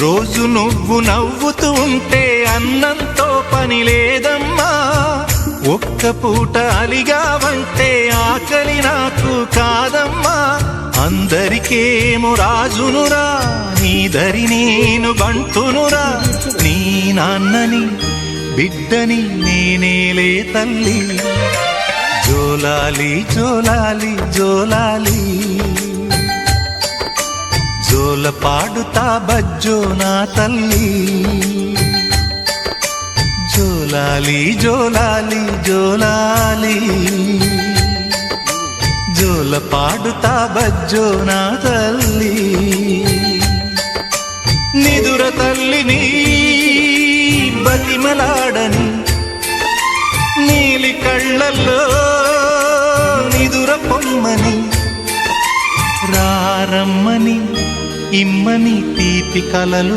రోజు నువ్వు నవ్వుతూ ఉంటే అన్నంతో పని లేదమ్మా. ఒక్క పూట అలిగావంటే ఆకలి నాకు కాదమ్మా. అందరికేమో రాజునురా, నీ దరి నేను బంటునురా. నీ నాన్నని బిడ్డని నేనేలే తల్లి. జోలాలి జోలాలి జోలాలి, జోల పాడుతా బజ్జో నా తల్లి. జోలాలి జోలాలి జోలాలి, జోల పాడుతా బజ్జో నా తల్లి. నిదుర తల్లిని బతిమలాడని, నీలి కళ్ళల్లో నిదుర పొమ్మని, రారమ్మని ఇమ్మని తీపి కలలు